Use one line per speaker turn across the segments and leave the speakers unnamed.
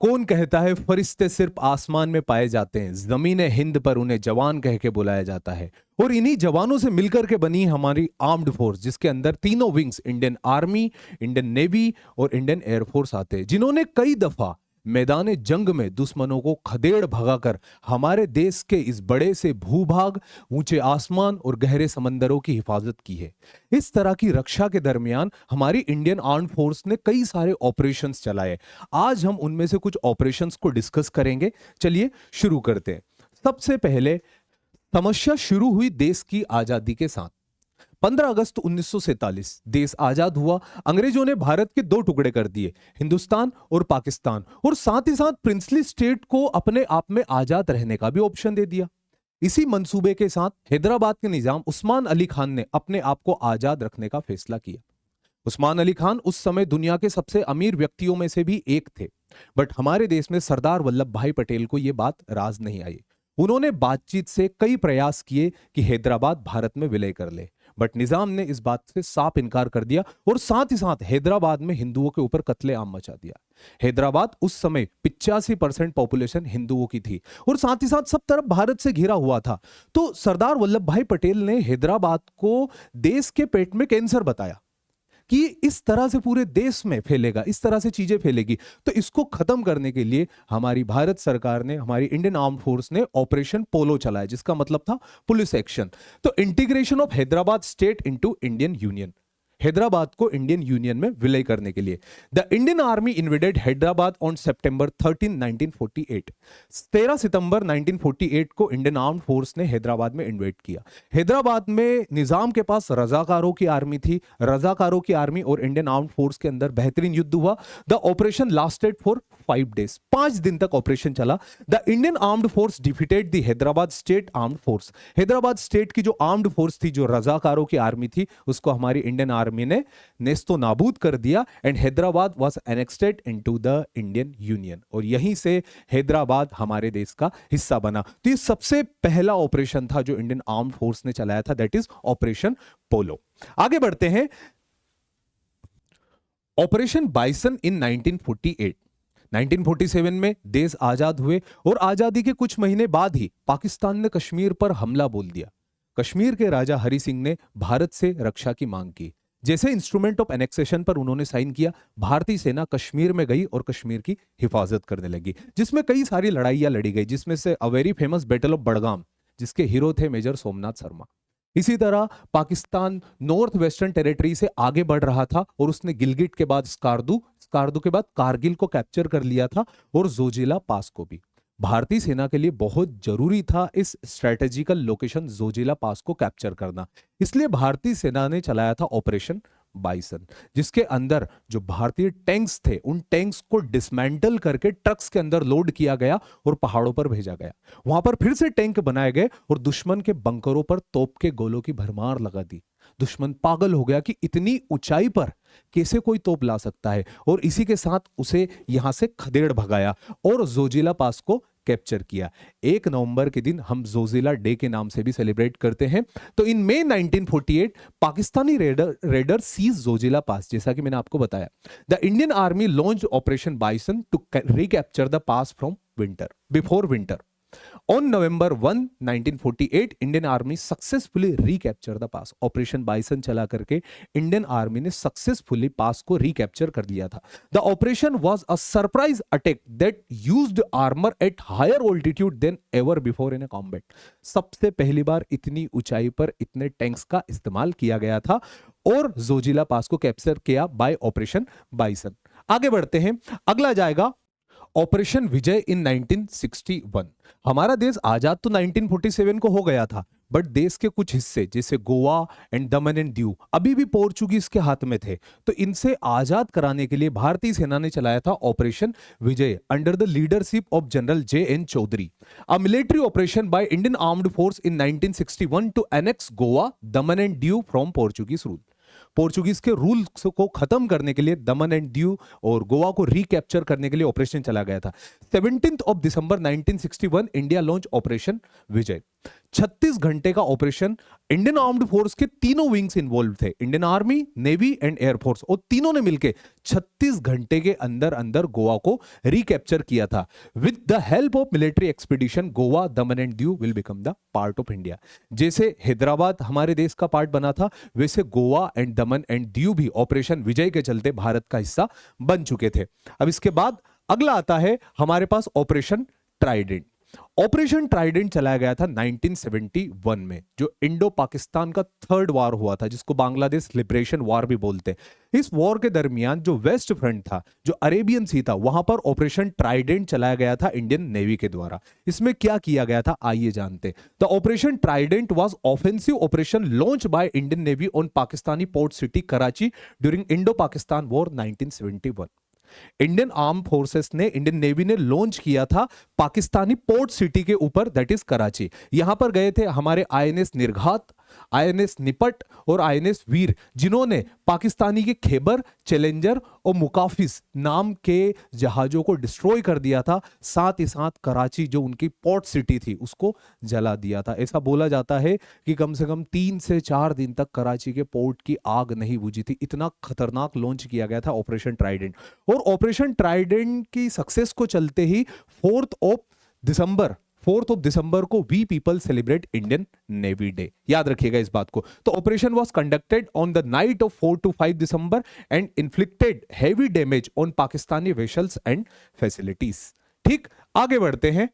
कौन कहता है फरिश्ते सिर्फ आसमान में पाए जाते हैं, जमीन हिंद पर उन्हें जवान कह के बुलाया जाता है। और इन्हीं जवानों से मिलकर के बनी हमारी आर्म्ड फोर्स, जिसके अंदर तीनों wings, Indian army, Indian navy और इंडियन एयरफोर्स आते हैं, जिन्होंने कई दफा मैदान जंग में दुश्मनों को खदेड़ भगाकर हमारे देश के इस बड़े से भूभाग, ऊंचे आसमान और गहरे समंदरों की हिफाजत की है। इस तरह की रक्षा के दरमियान हमारी इंडियन आर्म फोर्स ने कई सारे ऑपरेशंस चलाए। आज हम उनमें से कुछ ऑपरेशंस को डिस्कस करेंगे। चलिए शुरू करते हैं। सबसे पहले समस्या शुरू हुई देश की आजादी के साथ। 15 अगस्त 1947 देश आजाद हुआ। अंग्रेजों ने भारत के दो टुकड़े कर दिए, हिंदुस्तान और पाकिस्तान, और साथ ही साथ प्रिंसली स्टेट को अपने आप में आजाद रहने का भी ऑप्शन दे दिया। इसी मंसूबे के साथ हैदराबाद के निजाम उस्मान अली खान ने अपने आप को आजाद रखने का फैसला किया। उस्मान अली खान उस समय दुनिया के सबसे अमीर व्यक्तियों में से भी एक थे, बट हमारे देश में सरदार वल्लभ भाई पटेल को यह बात राज नहीं आई। उन्होंने बातचीत से कई प्रयास किए कि हैदराबाद भारत में विलय कर ले, बट निजाम ने इस बात से साफ इनकार कर दिया और साथ ही साथ हैदराबाद में हिंदुओं के ऊपर कत्लेआम मचा दिया। हैदराबाद उस समय 85% पॉपुलेशन हिंदुओं की थी और साथ ही साथ सब तरफ भारत से घिरा हुआ था। तो सरदार वल्लभ भाई पटेल ने हैदराबाद को देश के पेट में कैंसर बताया कि इस तरह से पूरे देश में फैलेगा, इस तरह से चीजें फैलेगी। तो इसको खत्म करने के लिए हमारी भारत सरकार ने, हमारी इंडियन आर्म फोर्स ने ऑपरेशन पोलो चलाया, जिसका मतलब था पुलिस एक्शन। तो integration of Hyderabad state into Indian union, Hyderabad को इंडियन यूनियन में विलय करने के लिए। The Indian army invaded Hyderabad on सितंबर 13, 1948। 13 सितंबर 1948 को इंडियन आर्म फोर्स ने हैदराबाद में इन्वेड किया। हैदराबाद में निजाम के पास रजाकारों की आर्मी थी। रजाकारों की आर्मी और इंडियन आर्म फोर्स के अंदर बेहतरीन युद्ध हुआ। The operation lasted for 5 days, 5 दिन तक ऑपरेशन चला। The Indian armed force defeated the Hyderabad state armed force. Hyderabad state की जो आर्म्ड फोर्स थी, जो रजाकारों की आर्मी थी, उसको हमारी इंडियन आर्मी ने नेस्तो नाबूद कर दिया and Hyderabad was annexed into the Indian Union. और यहीं से हैदराबाद हमारे देश का हिस्सा बना। तो ये सबसे पहला ऑपरेशन था जो इंडियन आर्म्ड फोर्स ने चलाया था, दैट इज ऑपरेशन पोलो। आगे बढ़ते हैं। ऑपरेशन बाइसन इन 1948। 1947 में देश आजाद हुए और आजादी के कुछ महीने बाद ही पाकिस्तान ने कश्मीर पर हमला बोल दिया। कश्मीर के राजा हरि सिंह ने भारत से रक्षा की मांग की। जैसे इंस्ट्रूमेंट ऑफ एनेक्सेशन पर उन्होंने साइन किया, भारतीय सेना कश्मीर में गई और कश्मीर की हिफाजत करने लगी, जिसमें कई सारी लड़ाइयां लड़ी गई, जिसमें से a very famous battle of Budgam, जिसके हीरो थे मेजर सोमनाथ शर्मा। इसी तरह पाकिस्तान नॉर्थ वेस्टर्न टेरिटरी से आगे बढ़ रहा था और उसने गिलगिट के बाद स्कार्दू, स्कार्दू के बाद कारगिल को कैप्चर कर लिया था और जोजिला पास को भी। भारतीय सेना के लिए बहुत जरूरी था इस स्ट्रेटेजिकल लोकेशन जोजिला पास को कैप्चर करना, इसलिए भारतीय सेना ने चलाया था ऑपरेशन बाइसन, जिसके अंदर जो भारतीय टैंक्स थे, उन टैंक्स को डिसमेंटल करके ट्रक्स के अंदर लोड किया गया और पहाड़ों पर भेजा गया। वहां पर फिर से टैंक बनाए गए और दुश्मन के बंकरों पर तोप के गोलों की भरमार लगा दी। दुश्मन पागल हो गया कि इतनी ऊंचाई पर कैसे कोई तोप ला सकता है, और इसी के साथ उसे यहां से खदेड़ भगाया और जोजिला पास को कैप्चर किया। 1 नवंबर के दिन हम जोजिला डे के नाम से भी सेलिब्रेट करते हैं। तो in May 1948 Pakistani raider seize Zojila pass, जैसा कि मैंने आपको बताया। The Indian army launch operation Bison to recapture the pass from winter, before winter. On November 1, 1948, Indian army successfully recapture the pass. Operation Bison चला करके इंडियन आर्मी ने successfully pass को recapture कर लिया था। The operation was a surprise attack that used armour at higher altitude than ever before in a combat. सबसे पहली बार इतनी ऊंचाई पर इतने टैंक्स का इस्तेमाल किया गया था और जोजिला पास को कैप्चर किया बाय ऑपरेशन बाइसन। आगे बढ़ते हैं। अगला जाएगा ऑपरेशन विजय इन 1961। हमारा देश आजाद तो 1947 को हो गया था, बट देश के कुछ हिस्से जैसे गोवा एंड दमन एंड दीव अभी भी पोर्चुगीज के हाथ में थे। तो इनसे आजाद कराने के लिए भारतीय सेना ने चलाया था operation Vijay under the leadership of General JN Chaudhuri, a military operation by Indian armed force in 1961 to annex Goa, Daman and Diu from Portuguese rule. Portuguese के रूल को खत्म करने के लिए दमन एंड दीव और गोवा को रिकैप्चर करने के लिए ऑपरेशन चला गया था। 17 दिसंबर 1961 इंडिया लॉन्च ऑपरेशन विजय। 36 घंटे का ऑपरेशन इंडियन आर्म्ड फोर्स के तीनों विंग्स इन्वॉल्व थे, Indian army, navy and air force, और तीनों ने मिलकर 36 घंटे के अंदर अंदर गोवा को रिकैप्चर किया था। With the help of military expedition Goa, Daman and Diu will become the part of India. जैसे हैदराबाद हमारे देश का पार्ट बना था, वैसे गोवा एंड दमन एंड दीव भी ऑपरेशन विजय के चलते भारत का हिस्सा बन चुके थे। अब इसके बाद अगला आता है हमारे पास ऑपरेशन ट्राइडेंट। ऑपरेशन ट्राइडेंट चलाया गया था 1971 में, जो इंडो पाकिस्तान का थर्ड वॉर हुआ था, जिसको बांग्लादेश लिबरेशन वॉर भी बोलते हैं। इस वॉर के दरमियान जो वेस्ट फ्रंट था, जो अरेबियन सी था, वहां पर ऑपरेशन ट्राइडेंट चलाया गया था इंडियन नेवी के द्वारा। इसमें क्या किया गया था आइए जानते। The operation Trident was offensive operation launch by Indian navy on Pakistani port city Karachi during Indo Pakistan war 1971। Indian arm forces ने, इंडियन नेवी ने लॉन्च किया था पाकिस्तानी पोर्ट सिटी के ऊपर, दैट इज कराची। यहां पर गए थे हमारे आईएनएस निर्घात, आईएनएस निपट और आईएनएस वीर, जिन्होंने पाकिस्तानी के खैबर, चैलेंजर और मुकाफिज नाम के जहाजों को डिस्ट्रॉय कर दिया था। साथ ही साथ कराची जो उनकी पोर्ट सिटी थी उसको जला दिया था। ऐसा बोला जाता है कि कम से कम 3 से 4 दिन तक कराची के पोर्ट की आग नहीं बुझी थी। इतना खतरनाक लॉन्च किया गया था ऑपरेशन ट्राइडेंट। और ऑपरेशन ट्राइडेंट की सक्सेस को चलते ही 4th ऑफ दिसंबर को we people celebrate Indian Navy day. याद रखिएगा इस बात को। तो operation was conducted on the night of 4 to 5 December and inflicted heavy damage on Pakistani vessels and facilities. ठीक, आगे बढ़ते हैं।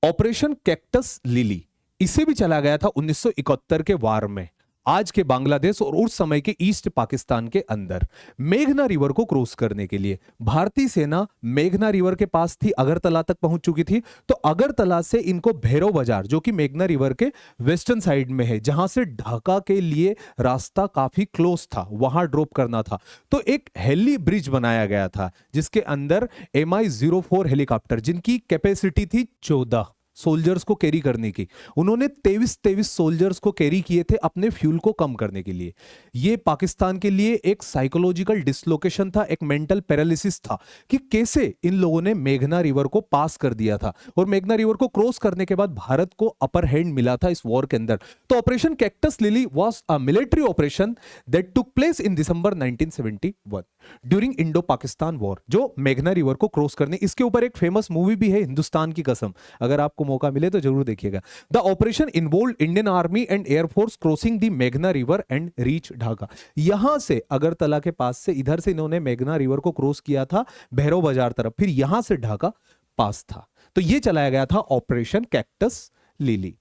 ऑपरेशन कैक्टस लिली, इसे भी चला गया था 1971 के वार में, आज के बांग्लादेश और उस समय के ईस्ट पाकिस्तान के अंदर। मेघना रिवर को क्रॉस करने के लिए भारतीय सेना मेघना रिवर के पास थी, अगरतला तक पहुंच चुकी थी। तो अगरतला से इनको भैरव बाजार, जो कि मेघना रिवर के वेस्टर्न साइड में है, जहां से ढाका के लिए रास्ता काफी क्लोज था, वहां ड्रॉप करना था। तो एक हेली ब्रिज बनाया गया था, जिसके अंदर MI-04 हेलीकॉप्टर, जिनकी कैपेसिटी थी 14 सोल्जर्स को कैरी करने की, उन्होंने 23 सोल्जर्स को कैरी किए थे अपने फ्यूल को कम करने के लिए। यह पाकिस्तान के लिए एक साइकोलॉजिकल डिसलोकेशन था, एक मेंटल पैरालिसिस था कि कैसे इन लोगों ने मेघना रिवर को पास कर दिया था। और मेघना रिवर को क्रॉस करने के बाद भारत को अपर हैंड मिला था इस वॉर के अंदर। तो operation cactus lily was a military operation that took place in December 1971 during Indo Pakistan war, जो मेघना रिवर को क्रॉस करने। इसके ऊपर एक फेमस मूवी भी है, हिंदुस्तान की कसम, अगर आपको मौका मिले तो जरूर देखिएगा। The operation involve Indian army and air force crossing the मेघना रिवर एंड रीच ढाका। यहां से अगरतला के पास से इधर से इन्होंने मेघना रिवर को क्रॉस किया था भैरव बाजार तरफ, फिर यहां से ढाका पास था। तो यह चलाया गया था ऑपरेशन कैक्टस लिली।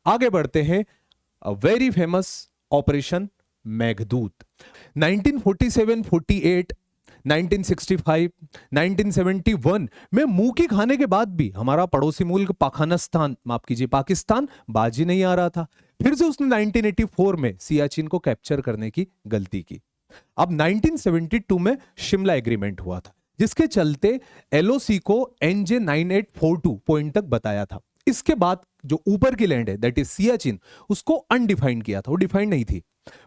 आगे बढ़ते हैं, वेरी फेमस ऑपरेशन मेघदूत। 1947-48 1965, 1971 में मुंह की खाने के बाद भी हमारा पड़ोसी मुल्क पाकिस्तान बाजी नहीं आ रहा था। फिर से उसने 1984 में सियाचिन को कैप्चर करने की गलती की। अब 1972 में शिमला एग्रीमेंट हुआ था, जिसके चलते LOC को NJ 9842 पॉइंट तक बताया था। इसके बाद जो ऊपर की लैंड है दैट इज सियाचिन, उसको अनडिफाइंड किया था, वो डिफाइंड नहीं थी।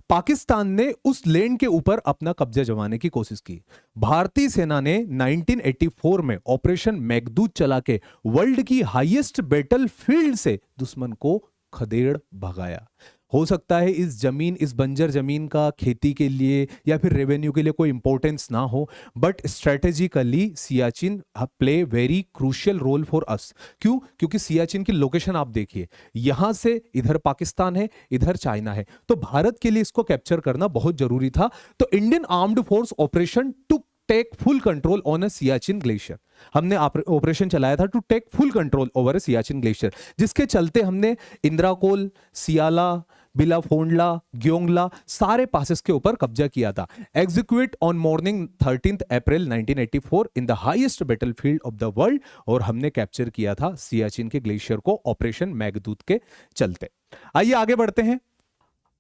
पाकिस्तान ने उस लैंड के ऊपर अपना कब्जा जमाने की कोशिश की। भारतीय सेना ने 1984 में ऑपरेशन मेघदूत चला के वर्ल्ड की हाईएस्ट बैटल फील्ड से दुश्मन को खदेड़ भगाया। हो सकता है इस बंजर जमीन का खेती के लिए या फिर रेवेन्यू के लिए कोई इंपॉर्टेंस ना हो, but strategically Siachen play very crucial role for us. क्यों? क्योंकि सियाचिन की लोकेशन आप देखिए, यहां से इधर पाकिस्तान है, इधर चाइना है, तो भारत के लिए इसको कैप्चर करना बहुत जरूरी था। तो Indian armed force operation to take full control on a Siachen glacier, हमने ऑपरेशन चलाया था to take full control over Siachen glacier, जिसके चलते हमने इंद्राकोल, सियाला, बिलाफोंडला, ग्योंगला सारे पासेस के ऊपर कब्जा किया था। Execute on morning 13 April 1984 in the highest battlefield of the world, और हमने कैप्चर किया था सियाचिन के ग्लेशियर को ऑपरेशन मेघदूत के चलते। आइए आगे बढ़ते हैं।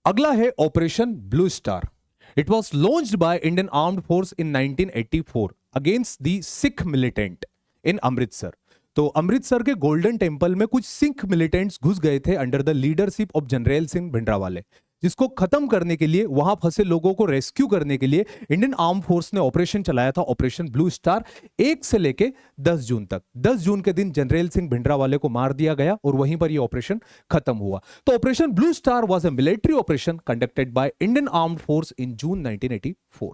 अगला है operation blue star. It was launched by Indian Armed Force in 1984 against the Sikh militant in Amritsar. तो अमृतसर के गोल्डन टेम्पल में कुछ सिख मिलिटेंट्स घुस गए थे under the leadership of general Singh Bhindranwale. जिसको खत्म करने के लिए, वहां फंसे लोगों को रेस्क्यू करने के लिए इंडियन आर्म फोर्स ने ऑपरेशन चलाया था, ऑपरेशन ब्लू स्टार। 1 से लेके 10 जून तक। 10 जून के दिन जनरल सिंह भिंडरावाले को मार दिया गया और वहीं पर यह ऑपरेशन खत्म हुआ। तो operation blue star was a military operation conducted by Indian armed force in June 1984।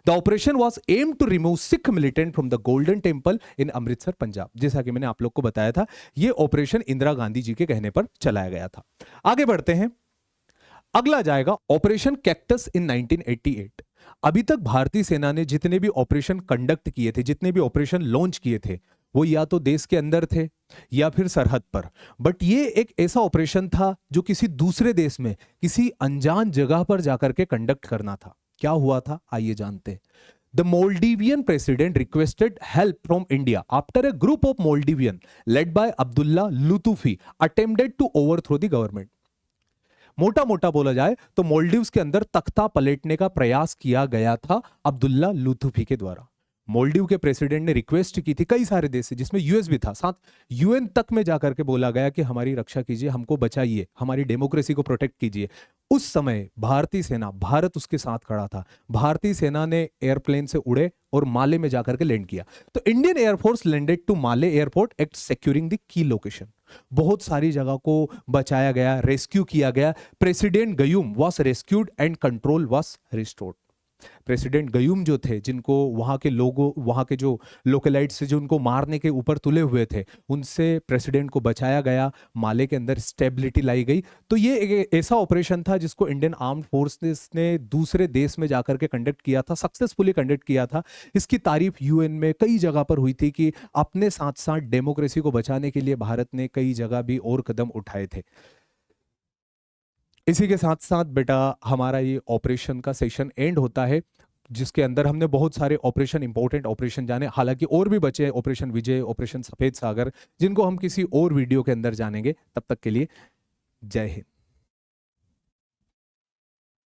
The operation was aimed to remove Sikh militant from the Golden Temple in Amritsar, Punjab. जैसा कि मैंने आप लोग को बताया था, यह ऑपरेशन इंदिरा गांधी जी के कहने पर चलाया गया था। आगे बढ़ते हैं, अगला जाएगा ऑपरेशन कैक्टस इन 1988। अभी तक भारतीय सेना ने जितने भी ऑपरेशन कंडक्ट किए थे, जितने भी ऑपरेशन लॉन्च किए थे, वो या तो देश के अंदर थे या फिर सरहद पर। बट ये एक ऐसा ऑपरेशन था जो किसी दूसरे देश में, किसी अनजान जगह पर जाकर के कंडक्ट करना था। क्या हुआ था, आइए जानते हैं। The Maldivian president requested help from India after a group of Maldivian led by Abdullah Lutfi attempted to overthrow the government। मोटा मोटा बोला जाए तो मालदीव्स के अंदर तख्ता पलटने का प्रयास किया गया था अब्दुल्ला लुत्फी के द्वारा। मालदीव के प्रेसिडेंट ने रिक्वेस्ट की थी कई सारे देश से, जिसमें यूएस भी था, साथ यूएन तक में जाकर के बोला गया कि हमारी रक्षा कीजिए, हमको बचाइए, हमारी डेमोक्रेसी को प्रोटेक्ट कीजिए। उस समय भारतीय सेना, भारत उसके साथ खड़ा था। भारतीय सेना ने एयरप्लेन से उड़े और माले में जाकर के लैंड किया। तो Indian air force landed to Male airport act securing the key location. बहुत सारी जगह को बचाया गया, रेस्क्यू किया गया। President Gayoom was rescued and control was restored. President Gayoom जो थे, जिनको वहां के लोगों, वहां के जो लोकलाइट्स से जो उनको मारने के ऊपर तुले हुए थे, उनसे प्रेसिडेंट को बचाया गया, माले के अंदर स्टेबिलिटी लाई गई। तो ये एक ऐसा ऑपरेशन था जिसको इंडियन आर्म्ड फोर्सेस ने दूसरे देश में जाकर के कंडक्ट किया था, सक्सेसफुली कंडक्ट किया था। इसकी तारीफ यूएन में कई जगह पर हुई थी कि अपने साथ साथ डेमोक्रेसी को बचाने के लिए भारत ने कई जगह भी और कदम उठाए थे। इसी के साथ साथ बेटा हमारा ये ऑपरेशन का सेशन एंड होता है, जिसके अंदर हमने बहुत सारे ऑपरेशन, इंपॉर्टेंट ऑपरेशन जाने। हालांकि और भी बचे, ऑपरेशन विजय, ऑपरेशन सफेद सागर, जिनको हम किसी और वीडियो के अंदर जानेंगे। तब तक के लिए जय हिंद।